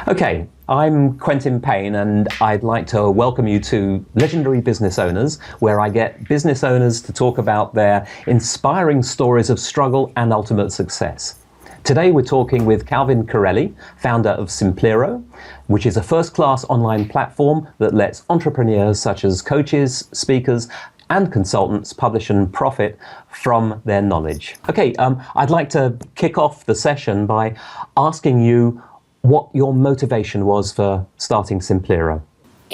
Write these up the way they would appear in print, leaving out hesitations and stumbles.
Okay, I'm Quentin Paine, and I'd like to welcome you to Legendary Business Owners, where I get business owners to talk about their inspiring stories of struggle and ultimate success. Today we're talking with Calvin Correli, founder of Simplero, which is a first-class online platform that lets entrepreneurs such as coaches, speakers, and consultants publish and profit from their knowledge. Okay, I'd like to kick off the session by asking you what your motivation was for starting Simplero.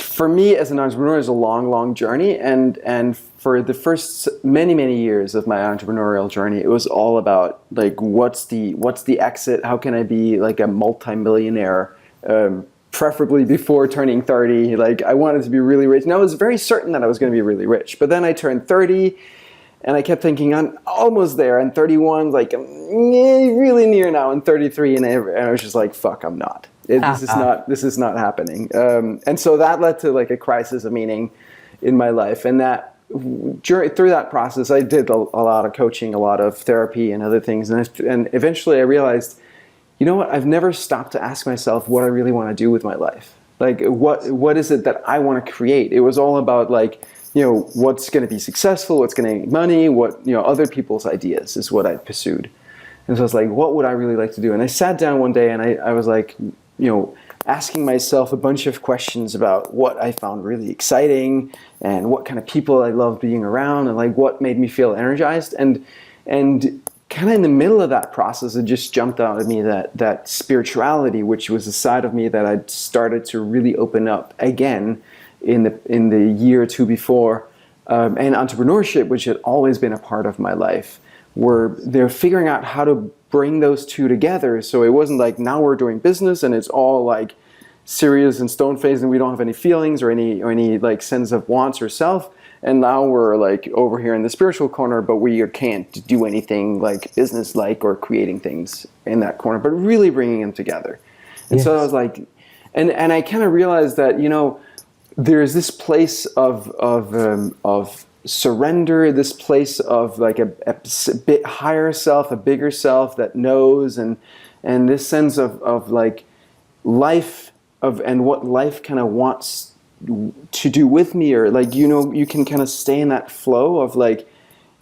For me as an entrepreneur, it's a long journey, and for the first many years of my entrepreneurial journey, it was all about like what's the exit? How can I be like a multi-millionaire? Preferably before turning 30. Like I wanted to be really rich, and I was very certain that I was going to be really rich. But then I turned 30. And I kept thinking, I'm almost there. And 31, like, I'm really near now. And 33, and I was just like, fuck, I'm not. This is not happening. And so that led to like a crisis of meaning in my life. And that through that process, I did a lot of coaching, a lot of therapy, and other things. And eventually, I realized, you know what? I've never stopped to ask myself what I really want to do with my life. Like, what is it that I want to create? It was all about like, you know, what's going to be successful, what's going to make money, what, you know, other people's ideas is what I pursued. And so I was like, what would I really like to do? And I sat down one day and I was like, you know, asking myself a bunch of questions about what I found really exciting and what kind of people I loved being around and like what made me feel energized. And kind of in the middle of that process, it just jumped out at me that spirituality, which was a side of me that I'd started to really open up again in the year or two before, and entrepreneurship, which had always been a part of my life, they're figuring out how to bring those two together. So it wasn't like now we're doing business and it's all like serious and stone-faced and we don't have any feelings or any like sense of wants or self. And now we're like over here in the spiritual corner, but we can't do anything like business-like or creating things in that corner, but really bringing them together. And so I was like, and I kind of realized that, you know, there's this place of surrender, this place of like a bit higher self, a bigger self that knows, and this sense of like life and what life kind of wants to do with me, or like, you know, you can kind of stay in that flow of like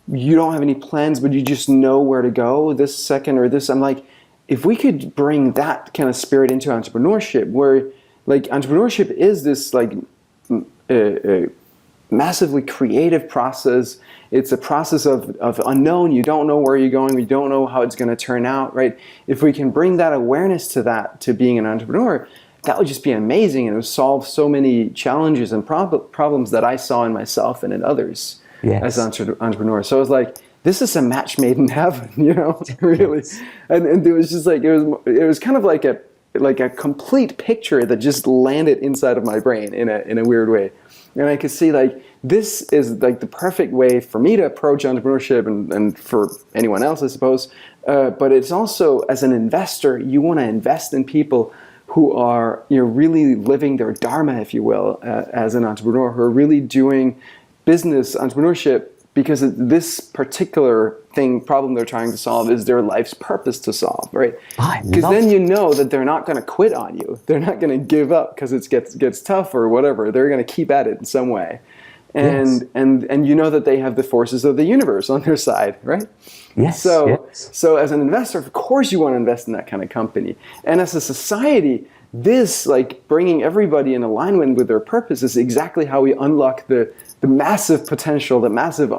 you don't have any plans, but you just know where to go this second or this. I'm like, if we could bring that kind of spirit into entrepreneurship, where like entrepreneurship is this like a massively creative process. It's a process of unknown. You don't know where you're going. You don't know how it's going to turn out, right? If we can bring that awareness to being an entrepreneur, that would just be amazing, and it would solve so many challenges and problems that I saw in myself and in others as an entrepreneur. So I was like, this is a match made in heaven, you know, really. And it was just like, it was kind of like a complete picture that just landed inside of my brain in a weird way. And I could see like, this is like the perfect way for me to approach entrepreneurship and for anyone else, I suppose. But it's also, as an investor, you want to invest in people who are, you know, really living their dharma, if you will, as an entrepreneur, who are really doing business entrepreneurship because this particular problem they're trying to solve is their life's purpose to solve, right? Because then you know that they're not going to quit on you. They're not going to give up because it gets tough or whatever. They're going to keep at it in some way. And you know that they have the forces of the universe on their side, right? So as an investor, of course you want to invest in that kind of company. And as a society, this, like bringing everybody in alignment with their purpose, is exactly how we unlock the massive potential, the massive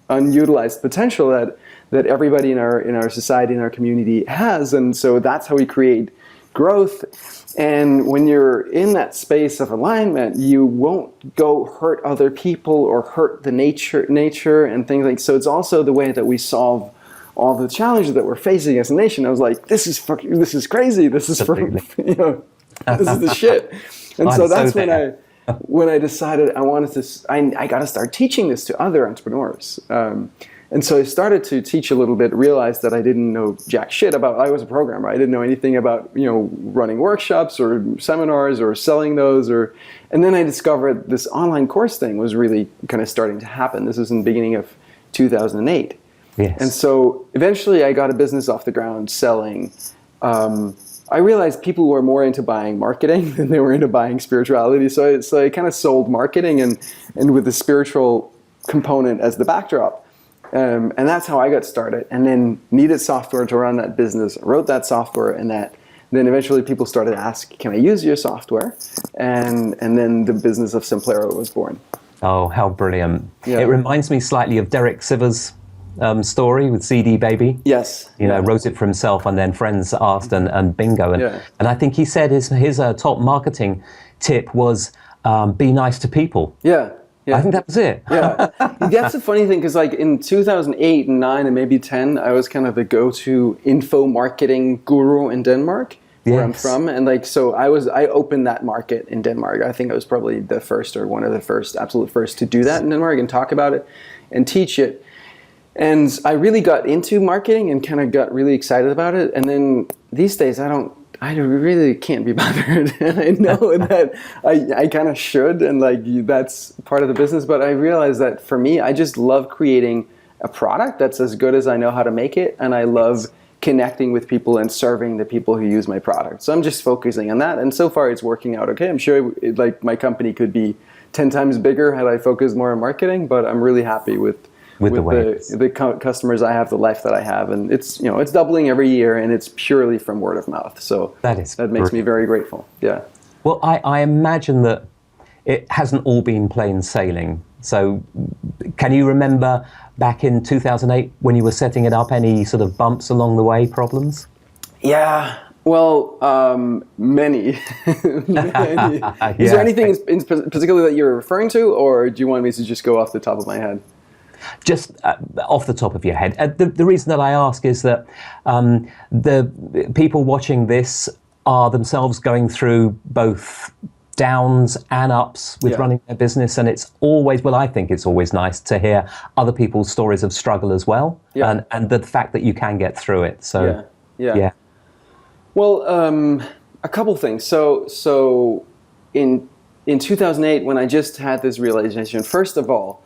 unutilized potential that everybody in our society, in our community has. And so that's how we create growth. And when you're in that space of alignment, you won't go hurt other people or hurt the nature and things like. So it's also the way that we solve all the challenges that we're facing as a nation. I was like, this is crazy. This is this is the shit. And so that's when I decided I got to start teaching this to other entrepreneurs. And so I started to teach a little bit, realized that I didn't know jack shit about, I was a programmer. I didn't know anything about, you know, running workshops or seminars or selling those, and then I discovered this online course thing was really kind of starting to happen. This was in the beginning of 2008. Yes. And so eventually I got a business off the ground selling I realized people were more into buying marketing than they were into buying spirituality. So I kind of sold marketing and with the spiritual component as the backdrop. And that's how I got started. And then needed software to run that business, wrote that software, and then eventually people started to ask, can I use your software? And then the business of Simplero was born. Oh, how brilliant. Yeah. It reminds me slightly of Derek Sivers' story with CD Baby. Yes. You know, wrote it for himself, and then friends asked, and bingo. And I think he said his top marketing tip was be nice to people. Yeah. I think that was it. Yeah. That's the funny thing, because like in 2008 and 9 and maybe 10, I was kind of the go-to info marketing guru in Denmark, where I'm from. And like, so I opened that market in Denmark. I think I was probably the first or one of the first, absolute first to do that in Denmark and talk about it and teach it. And I really got into marketing and kind of got really excited about it. And then these days I really can't be bothered. And I know that I kind of should, and like that's part of the business. But I realized that for me, I just love creating a product that's as good as I know how to make it. And I love connecting with people and serving the people who use my product. So I'm just focusing on that. And so far it's working out okay. I'm sure like my company could be 10 times bigger had I focused more on marketing, but I'm really happy with the customers I have, the life that I have, and it's doubling every year, and it's purely from word of mouth. So that makes me very grateful. Yeah. Well, I imagine that it hasn't all been plain sailing. So, can you remember back in 2008 when you were setting it up, any sort of bumps along the way, problems? Yeah. Well, many. Many. Is there anything in particular that you're referring to, or do you want me to just go off the top of my head? Just off the top of your head. The reason that I ask is that the people watching this are themselves going through both downs and ups with running their business, and it's always, well, I think it's always nice to hear other people's stories of struggle as well, and the fact that you can get through it. So yeah. Well, a couple things. So in 2008, when I just had this realization, first of all,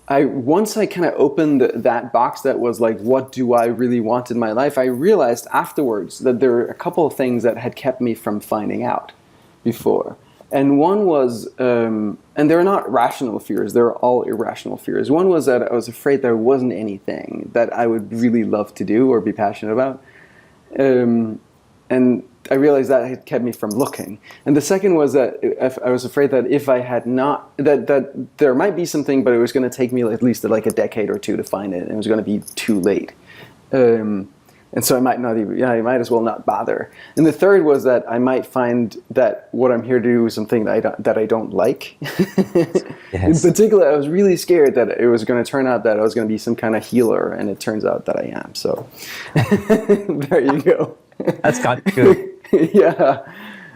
once I kind of opened that box that was like, what do I really want in my life? I realized afterwards that there were a couple of things that had kept me from finding out before. And one was, and they're not rational fears, they're all irrational fears. One was that I was afraid there wasn't anything that I would really love to do or be passionate about. And I realized that had kept me from looking. And the second was that I was afraid that if I had not, that there might be something, but it was going to take me at least like a decade or two to find it, and it was going to be too late. And so I might not even, I might as well not bother. And the third was that I might find that what I'm here to do is something that I don't like. In particular, I was really scared that it was going to turn out that I was going to be some kind of healer, and it turns out that I am. So there you go. That's kind of good. Yeah.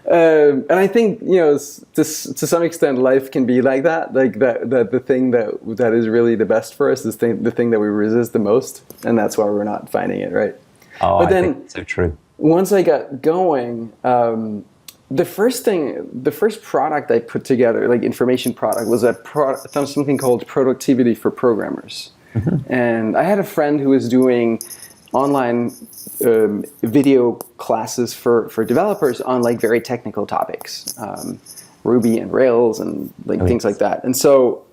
And I think, to some extent, life can be like that. Like that the thing that is really the best for us is the thing that we resist the most, and that's why we're not finding it, right? Oh, I think that's so true. Once I got going, the first product I put together, like information product, was something called Productivity for Programmers. Mm-hmm. And I had a friend who was doing online video classes for developers on like very technical topics, Ruby and Rails and things like that. And so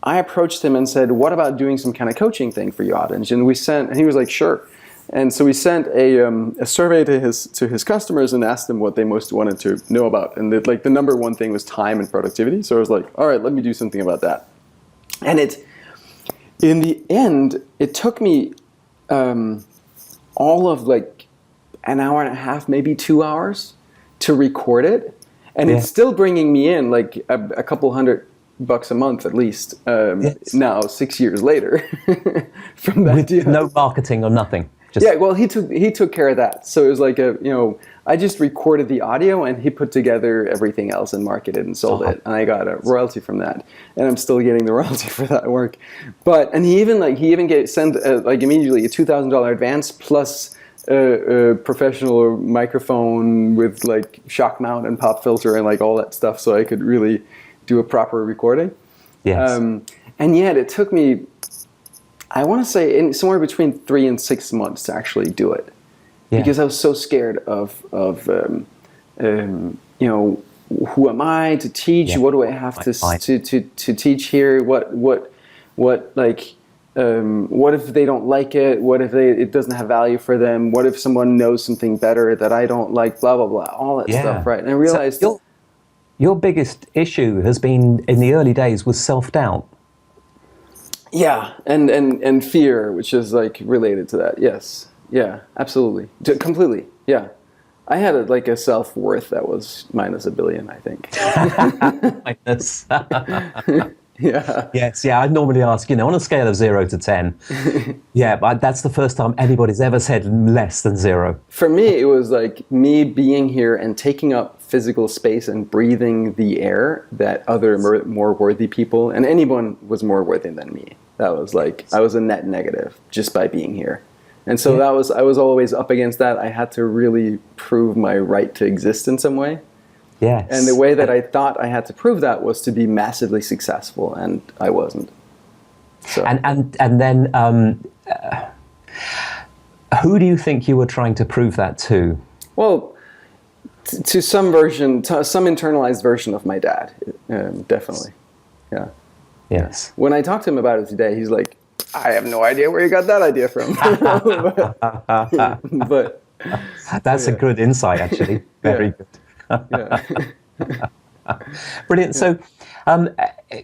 I approached him and said, "What about doing some kind of coaching thing for your audience?" And he was like, "Sure." And so we sent a survey to his customers and asked them what they most wanted to know about. And the number one thing was time and productivity. So I was like, all right, let me do something about that. And in the end, it took me all of like an hour and a half, maybe 2 hours to record it. And it's still bringing me in like a couple $100 a month at least now, 6 years later from that deal. No marketing or nothing. Well, he took care of that. So it was like I just recorded the audio and he put together everything else and marketed and sold it, and I got a royalty from that, and I'm still getting the royalty for that work. And he even sent immediately a $2,000 advance plus a professional microphone with like shock mount and pop filter and like all that stuff, so I could really do a proper recording. Yes. And yet it took me, I want to say, somewhere between 3 and 6 months to actually do it. Yeah. because I was so scared of who am I to teach? Yeah. What do I have to teach here? What if they don't like it? What if it doesn't have value for them? What if someone knows something better that I don't like? Blah blah blah. All that stuff, right? And I realized so your biggest issue has been in the early days was self-doubt. Yeah, and fear, which is like related to that. Yes, yeah, absolutely, completely. Yeah, I had a self-worth that was minus $1 billion, I think. Minus. Yeah. Yes, yeah. I normally ask, on a scale of 0 to 10. Yeah, but that's the first time anybody's ever said less than 0. For me, it was like me being here and taking up physical space and breathing the air that other more worthy people, and anyone was more worthy than me. That was like, I was a net negative just by being here. And so I was always up against that. I had to really prove my right to exist in some way. Yes. And the way that I thought I had to prove that was to be massively successful, and I wasn't. So. And then, who do you think you were trying to prove that to? Well, to some internalized version of my dad, definitely. Yeah. Yes. When I talked to him about it today, he's like, "I have no idea where you got that idea from." but that's a good insight, actually. Very good. Brilliant. So,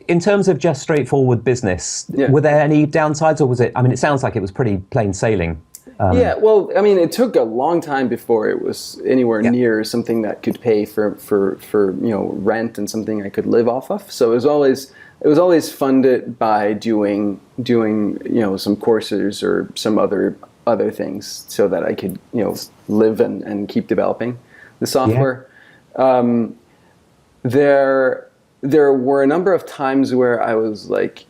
in terms of just straightforward business, were there any downsides, or was it? I mean, it sounds like it was pretty plain sailing. Yeah. Well, I mean, it took a long time before it was anywhere near something that could pay for rent and something I could live off of. So it was always funded by doing some courses or some other things so that I could live and keep developing the software. There were a number of times where I was like,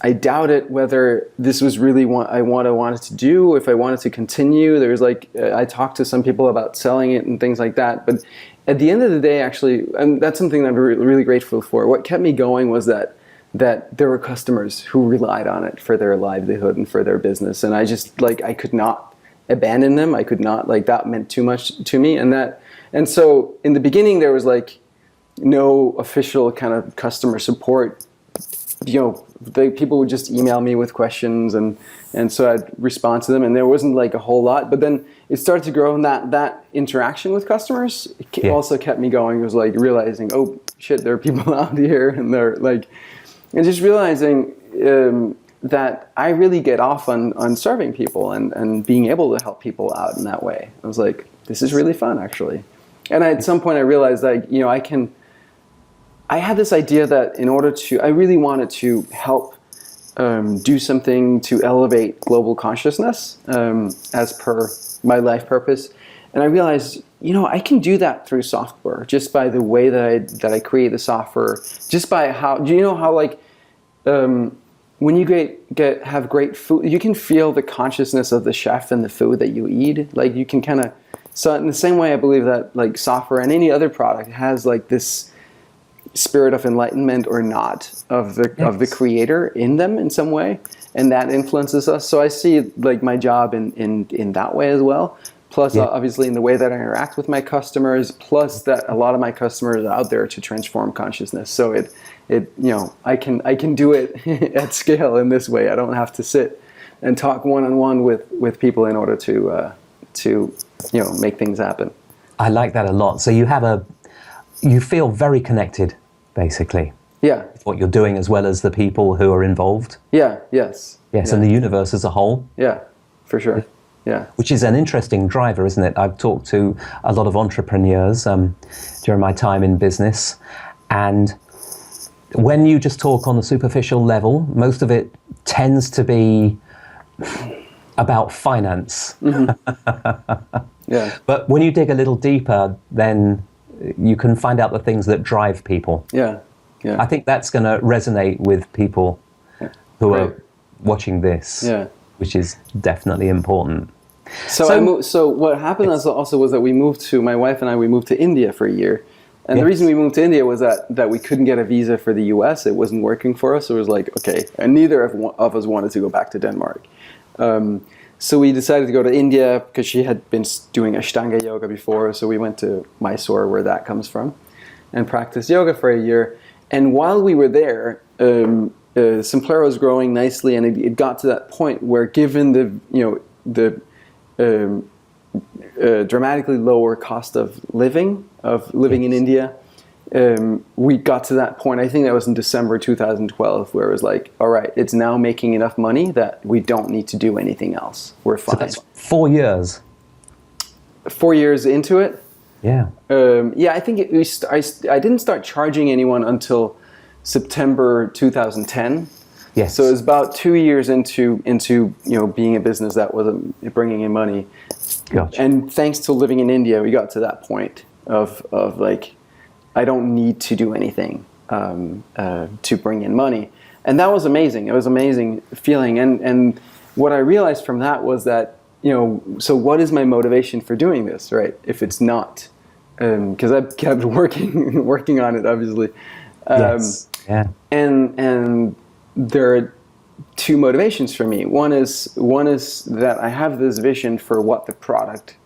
I doubted whether this was really what I wanted to do, if I wanted to continue. There was I talked to some people about selling it and things like that. But at the end of the day, actually, and that's something that I'm really grateful for. What kept me going was that there were customers who relied on it for their livelihood and for their business. And I just I could not abandon them. I could not, that meant too much to me. And so in the beginning, there was no official kind of customer support. People would just email me with questions, and so I'd respond to them, and there wasn't a whole lot. But then it started to grow, and that interaction with customers also kept me going. It was realizing, oh shit, there are people out here, and they're and just realizing that I really get off on serving people and being able to help people out in that way. I was like, this is really fun, actually. And at some point I realized I had this idea that I really wanted to help do something to elevate global consciousness as per my life purpose. And I realized, I can do that through software, just by the way that I create the software, just by how, do you know how when you have great food, you can feel the consciousness of the chef and the food that you eat. You can kind of, so in the same way, I believe that software and any other product has this spirit of enlightenment or not of the creator in them in some way, and that influences us. So I see my job in that way as well. Plus, obviously, in the way that I interact with my customers. Plus, that a lot of my customers are out there to transform consciousness. So I can do it at scale in this way. I don't have to sit and talk one-on-one with people in order to make things happen. I like that a lot. So you feel very connected, basically. Yeah. With what you're doing, as well as the people who are involved. Yeah. Yes. And the universe as a whole. Yeah, for sure. Yeah. Which is an interesting driver, isn't it? I've talked to a lot of entrepreneurs during my time in business, and when you just talk on the superficial level, most of it tends to be about finance. Mm-hmm. Yeah. But when you dig a little deeper, then you can find out the things that drive people. Yeah. Yeah. I think that's going to resonate with people who are watching this, which is definitely important. So what happened also was that my wife and I moved to India for a year. And the reason we moved to India was that we couldn't get a visa for the US. It wasn't working for us. So it was okay. And neither of us wanted to go back to Denmark. So we decided to go to India because she had been doing Ashtanga yoga before. So we went to Mysore, where that comes from, and practiced yoga for a year. And while we were there, Simplero was growing nicely, and it got to that point where, given the dramatically lower cost of living in India, we got to that point. I think that was in December 2012, where it was like, all right, it's now making enough money that we don't need to do anything else. We're fine. So that's 4 years. 4 years into it. Yeah. I think I didn't start charging anyone until September 2010. Yes. So it was about 2 years into being a business that wasn't bringing in money. Gotcha. And thanks to living in India, we got to that point of like, I don't need to do anything to bring in money. And that was amazing. It was an amazing feeling. And what I realized from that was that, so what is my motivation for doing this, right? If it's not, because I've kept working on it, obviously. Yes. Yeah. And there are two motivations for me. One is that I have this vision for what the product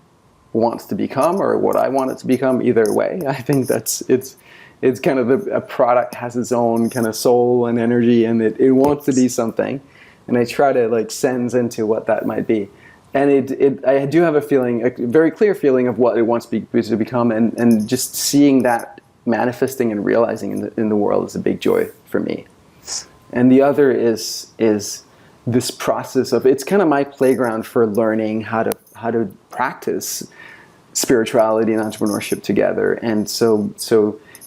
wants to become, or what I want it to become. Either way, I think it's kind of a product has its own kind of soul and energy, and it wants to be something, and I try to like sense into what that might be. And I do have a very clear feeling of what it wants to become, and just seeing that manifesting and realizing in the world is a big joy for me. And the other is this process of, it's kind of my playground for learning how to practice spirituality and entrepreneurship together. And so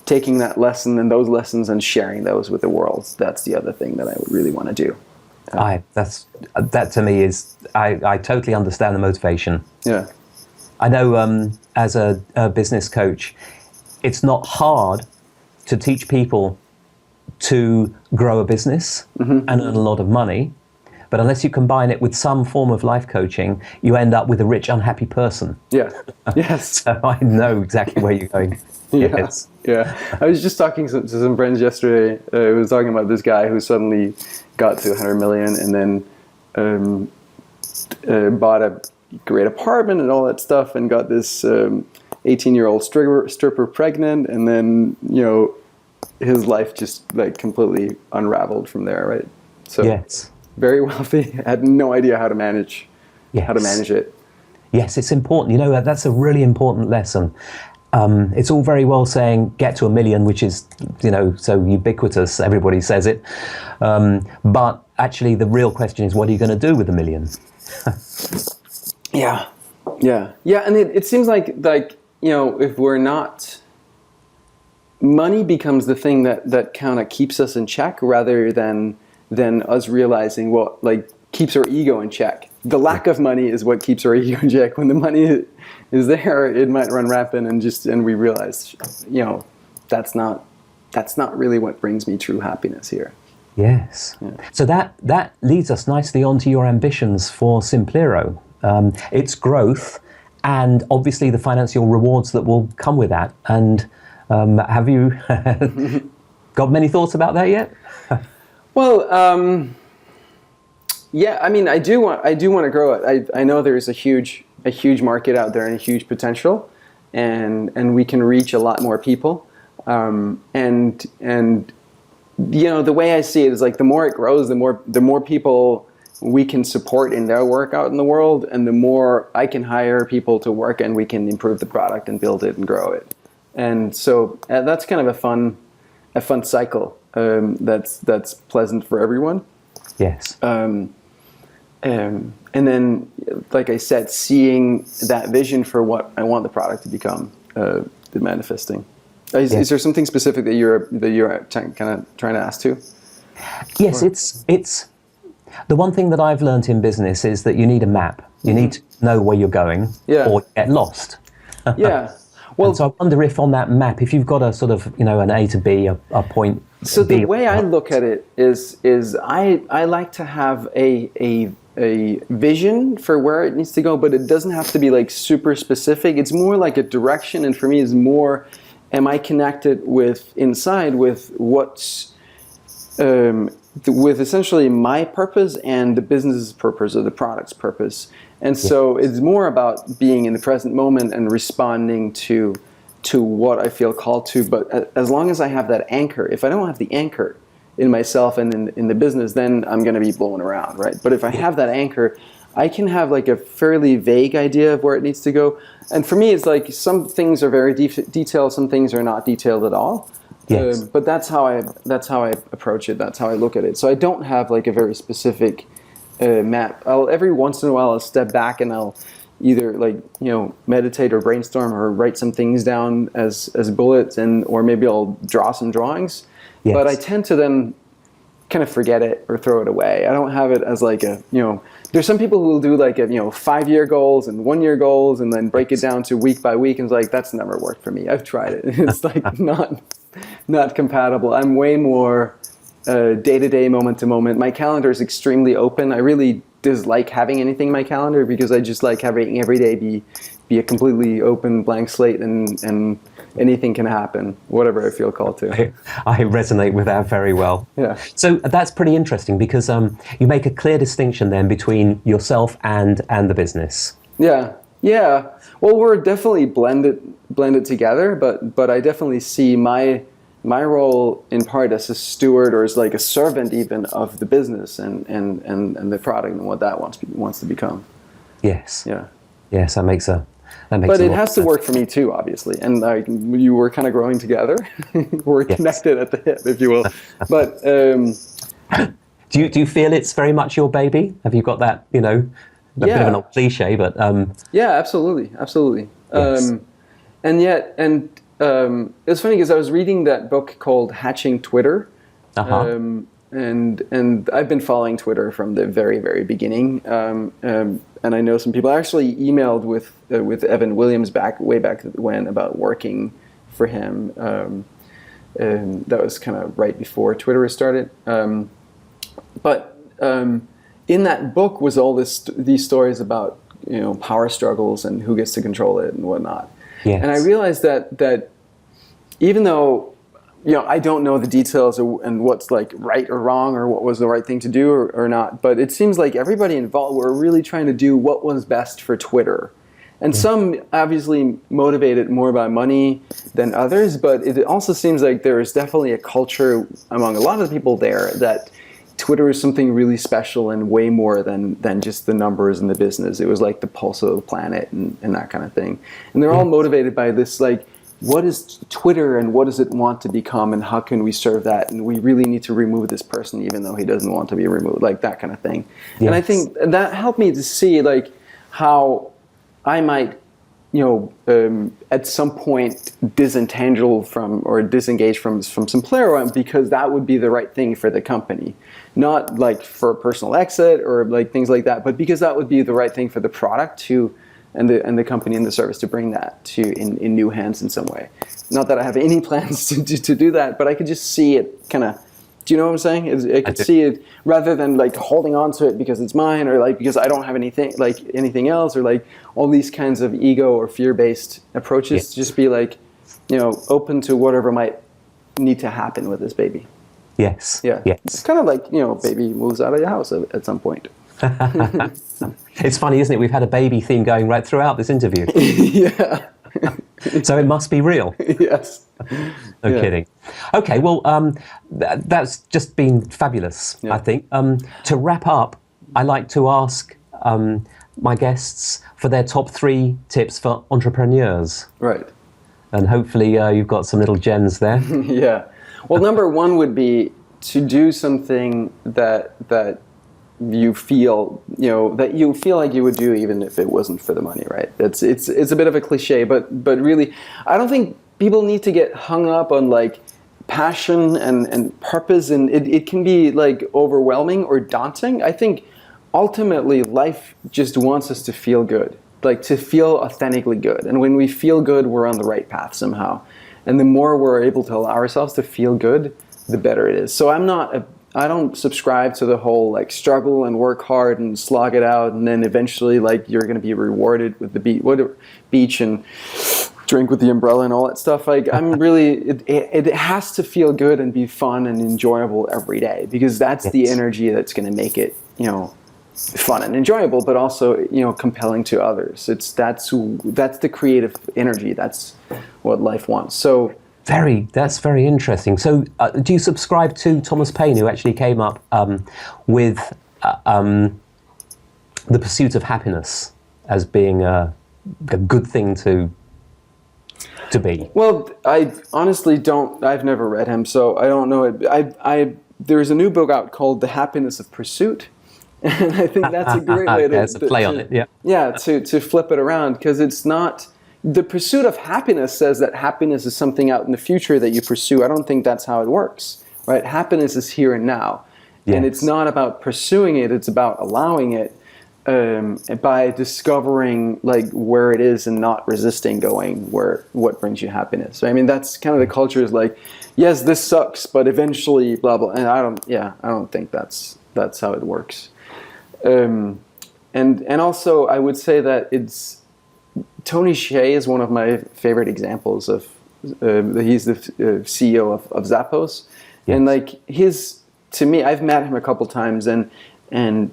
taking that lesson and those lessons and sharing those with the world, that's the other thing that I would really want to do. That to me is, I totally understand the motivation. Yeah. I know as a business coach, it's not hard to teach people to grow a business and earn a lot of money. But unless you combine it with some form of life coaching, you end up with a rich, unhappy person. Yeah. Yes. So I know exactly where you're going. Yeah. Yes. Yeah. I was just talking to some friends yesterday. I was talking about this guy who suddenly got to 100 million and then bought a great apartment and all that stuff, and got this 18-year-old stripper pregnant, and then his life just like completely unraveled from there, right? So yes. Very wealthy, had no idea how to manage it. Yes, it's important. That's a really important lesson. It's all very well saying get to 1 million, which is, so ubiquitous, everybody says it. But actually the real question is, what are you going to do with 1 million? Yeah. And it seems like if we're not, money becomes the thing that kind of keeps us in check, rather than us realizing what keeps our ego in check. The lack of money is what keeps our ego in check. When the money is there, it might run rampant, and we realize, that's not really what brings me true happiness here. Yes. Yeah. So that leads us nicely onto your ambitions for Simplero. It's growth, and obviously the financial rewards that will come with that. And have you got many thoughts about that yet? Well, yeah. I mean, I do want to grow it. I know there's a huge market out there and a huge potential, and we can reach a lot more people. And the way I see it is like, the more it grows, the more people we can support in their work out in the world, and the more I can hire people to work, and we can improve the product and build it and grow it. And so that's kind of a fun cycle. That's pleasant for everyone. Yes. And then, like I said, seeing that vision for what I want the product to become, the manifesting. Is there something specific that you're kind of trying to ask to? Yes, it's the one thing that I've learned in business is that you need a map. You need to know where you're going, or get lost. Yeah. Well, and so I wonder if on that map, if you've got a sort of, an A to B, a point. So the way I look at it is I like to have a vision for where it needs to go, but it doesn't have to be like super specific. It's more like a direction, and for me is more, am I connected with inside with what's with essentially my purpose and the business's purpose or the product's purpose. And so it's more about being in the present moment and responding to what I feel called to. But as long as I have that anchor, if I don't have the anchor in myself and in the business, then I'm going to be blown around, right? But if I have that anchor, I can have like a fairly vague idea of where it needs to go. And for me, it's like some things are very detailed, some things are not detailed at all. Yes. But that's how I approach it. That's how I look at it. So I don't have like a very specific map. Every once in a while I'll step back and I'll either meditate or brainstorm or write some things down as bullets, or maybe I'll draw some drawings. Yes. But I tend to then kind of forget it or throw it away. I don't have it as like there's some people who will do like 5-year goals and 1-year goals and then break it down to week by week, and it's like, that's never worked for me. I've tried it. It's like not compatible. I'm way more day-to-day, moment-to-moment. My calendar is extremely open. I really dislike having anything in my calendar because I just like having every day be a completely open blank slate, and anything can happen, whatever I feel called to. I resonate with that very well. Yeah. So that's pretty interesting because you make a clear distinction then between yourself and the business. Yeah. Well, we're definitely blended together, but I definitely see my role in part as a steward, or as like a servant even, of the business and the product and what that wants to become. Yes. Yeah. Yes, that makes But it has to work for me too, obviously. And like you were kind of growing together. We're connected at the hip, if you will. But do you feel it's very much your baby? Have you got that, a bit of an old cliche, but yeah, absolutely. Yes. It's funny because I was reading that book called Hatching Twitter. Uh-huh. And I've been following Twitter from the very, very beginning. And I know some people. I actually emailed with Evan Williams way back when about working for him. And that was kind of right before Twitter was started. But in that book was all these stories about power struggles and who gets to control it and whatnot. Yes. And I realized that even though I don't know the details and what's like right or wrong or what was the right thing to do or not, but it seems like everybody involved were really trying to do what was best for Twitter. And some obviously motivated more by money than others, but it also seems like there is definitely a culture among a lot of the people there that Twitter is something really special and way more than just the numbers and the business. It was like the pulse of the planet and that kind of thing. And they're all motivated by this, like, what is Twitter and what does it want to become and how can we serve that? And we really need to remove this person even though he doesn't want to be removed, like that kind of thing. Yes. And I think that helped me to see like how I might, at some point disengage from Simplero because that would be the right thing for the company. Not like for a personal exit or like things like that, but because that would be the right thing for the product and the company and the service to bring that to in new hands in some way. Not that I have any plans to do that, but I could just see it kind of. Do you know what I'm saying? I could see it rather than like holding on to it because it's mine or like because I don't have anything else or like all these kinds of ego or fear-based approaches. Yes. Just be like, open to whatever might need to happen with this baby. Yes. Yeah. Yes. It's kind of like baby moves out of your house at some point. It's funny, isn't it? We've had a baby theme going right throughout this interview. Yeah. So it must be real. Yes. No kidding. Okay, well, that's just been fabulous, I think. To wrap up, I like to ask my guests for their top 3 tips for entrepreneurs. Right. And hopefully you've got some little gems there. Yeah. Well, number 1 would be to do something that you feel like you would do even if it wasn't for the money, right? It's a bit of a cliche, but really, I don't think people need to get hung up on like passion and purpose, and it can be like overwhelming or daunting. I think ultimately life just wants us to feel good, like to feel authentically good, and when we feel good, we're on the right path somehow. And the more we're able to allow ourselves to feel good, the better it is. So I don't subscribe to the whole like struggle and work hard and slog it out and then eventually like you're going to be rewarded with the beach and drink with the umbrella and all that stuff. Like I'm really, it has to feel good and be fun and enjoyable every day, because that's the energy that's going to make it, fun and enjoyable, but also, compelling to others. That's the creative energy. That's what life wants. So that's very interesting. So do you subscribe to Thomas Paine, who actually came up with the pursuit of happiness as being a good thing to be? Well, I honestly don't. I've never read him, so I don't know it. There's a new book out called The Happiness of Pursuit, and I think that's a great way to play on it. Yeah, to flip it around, because it's not. The pursuit of happiness says that happiness is something out in the future that you pursue. I don't think that's how it works, right? Happiness is here and now, and it's not about pursuing it. It's about allowing it. By discovering like where it is and not resisting going what brings you happiness. So, I mean, that's kind of the culture, is like, yes, this sucks, but eventually blah blah. And I don't think that's how it works. And also I would say that Tony Hsieh is one of my favorite examples of he's the CEO of Zappos, and like to me, I've met him a couple times, and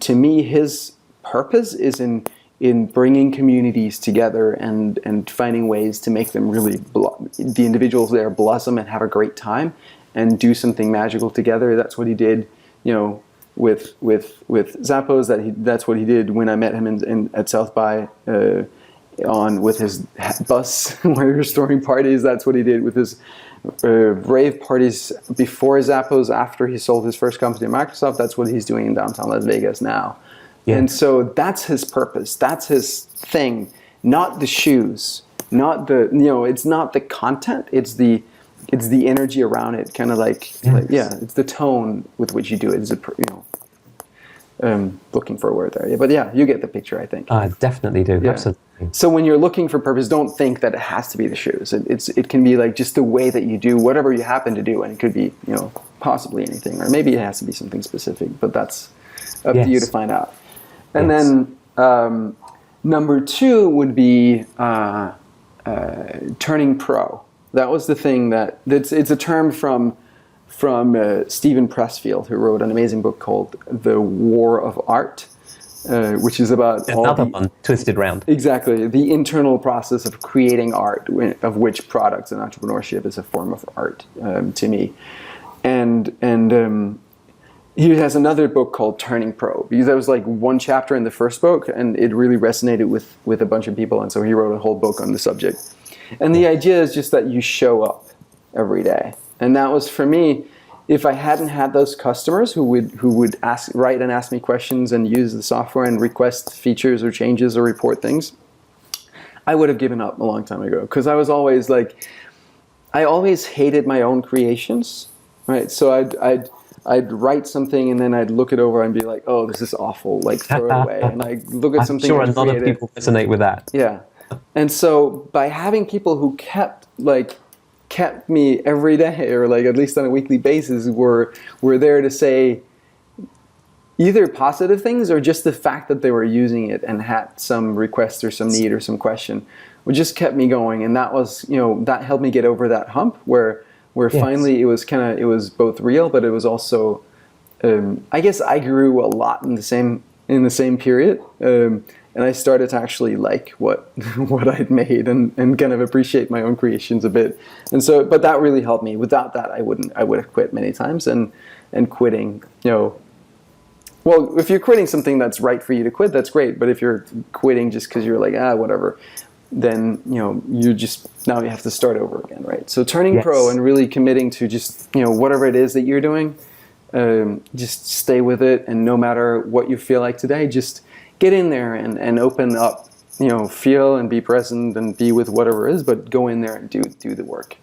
to me his purpose is in bringing communities together and finding ways to make them really the individuals there blossom and have a great time and do something magical together. That's what he did, with Zappos. That's what he did when I met him at South by with his bus where he was throwing parties. That's what he did with his rave parties before Zappos. After he sold his first company to Microsoft, that's what he's doing in downtown Las Vegas now. Yeah. And so that's his purpose. That's his thing. Not the shoes. Not the it's not the content. It's the energy around it. Kind of it's the tone with which you do it. Is looking for a word there. Yeah, but yeah, you get the picture, I think. I definitely do. Yeah. Absolutely. So when you're looking for purpose, don't think that it has to be the shoes. It can be like just the way that you do whatever you happen to do, and it could be possibly anything, or maybe it has to be something specific. But that's up to you to find out. And then number 2 would be turning pro. That was the thing it's a term from Stephen Pressfield, who wrote an amazing book called The War of Art, which is about another one twisted round. Exactly, the internal process of creating art, of which products and entrepreneurship is a form of art to me, and he has another book called Turning Pro, because that was like one chapter in the first book, and it really resonated with a bunch of people, and so he wrote a whole book on the subject. And the idea is just that you show up every day, and that was for me. If I hadn't had those customers who would write and ask me questions and use the software and request features or changes or report things, I would have given up a long time ago, because I was always like, I always hated my own creations, right? So I'd write something and then I'd look it over and be like, oh, this is awful, like throw it away. And I look at something. I'm sure a lot of people resonate with that. Yeah. And so by having people who kept me every day, or like at least on a weekly basis, were there to say either positive things or just the fact that they were using it and had some request or some need or some question, which just kept me going. And that was, that helped me get over that hump where finally it was both real, but it was also, I guess I grew a lot in the same period, and I started to actually like what I'd made and kind of appreciate my own creations a bit. And so, but that really helped me. Without that, I would have quit many times. And quitting, well, if you're quitting something that's right for you to quit, that's great. But if you're quitting just because you're like, whatever, then you just now you have to start over again, right? So turning pro and really committing to just whatever it is that you're doing, just stay with it, and no matter what you feel like today, just get in there and open up, feel and be present and be with whatever it is, but go in there and do the work.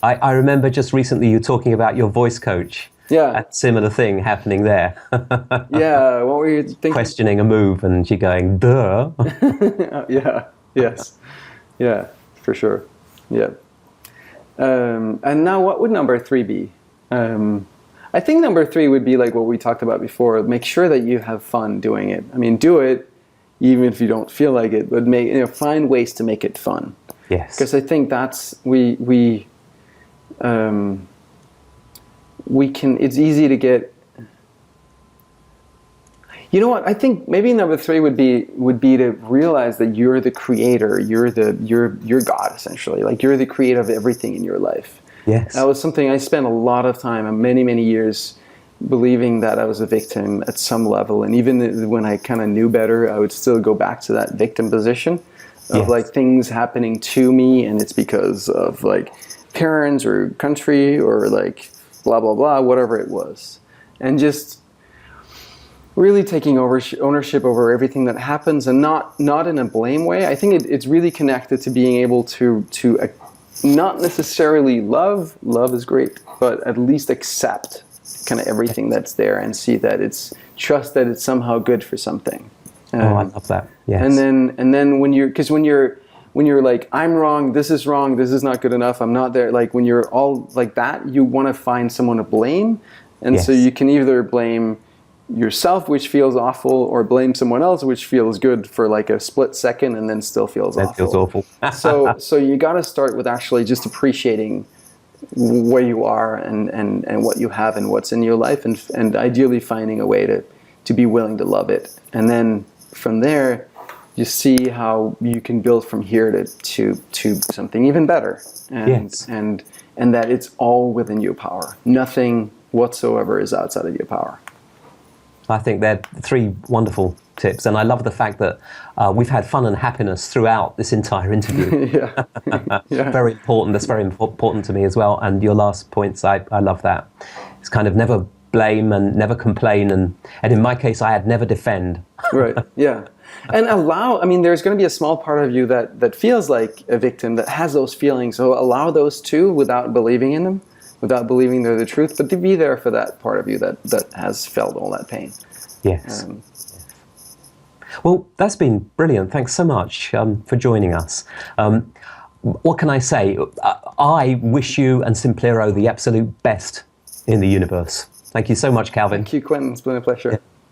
I remember just recently you talking about your voice coach. Yeah. A similar thing happening there. Yeah. What were you thinking? Questioning a move and she going, duh. Yeah. Yes. Yeah, for sure. Yeah. And now what would number 3 be? I think number 3 would be like what we talked about before. Make sure that you have fun doing it. I mean, do it even if you don't feel like it, but find ways to make it fun. Yes. Because I think that's we can. It's easy to get. You know what? I think maybe number 3 would be to realize that you're the creator. You're God, essentially. Like, you're the creator of everything in your life. Yes. That was something I spent a lot of time, many years, believing that I was a victim at some level. And even when I kind of knew better, I would still go back to that victim position of like things happening to me, and it's because of like parents or country or like blah blah blah, whatever it was, and just really taking ownership over everything that happens, and not in a blame way. I think it's really connected to being able to not necessarily love is great, but at least accept kind of everything that's there and see that trust that it's somehow good for something. I love that. Yes. And then when you're like, I'm wrong, this is not good enough, I'm not there. Like, when you're all like that, you want to find someone to blame, and so you can either blame yourself, which feels awful, or blame someone else, which feels good for like a split second and then still feels awful. Feels awful. so you got to start with actually just appreciating where you are and what you have and what's in your life, and ideally finding a way to be willing to love it. And then from there, you see how you can build from here to something even better. And that it's all within your power. Nothing whatsoever is outside of your power. I think they're 3 wonderful tips, and I love the fact that we've had fun and happiness throughout this entire interview. Yeah. Very important. That's very important to me as well. And your last points, I love that. It's kind of never blame and never complain, and in my case, I had never defend. Right. Yeah. And there's going to be a small part of you that feels like a victim, that has those feelings. So allow those too, without believing in them, without believing they're the truth, but to be there for that part of you that has felt all that pain. Yes. Well, that's been brilliant. Thanks so much for joining us. What can I say? I wish you and Simplero the absolute best in the universe. Thank you so much, Calvin. Thank you, Quentin. It's been a pleasure. Yeah.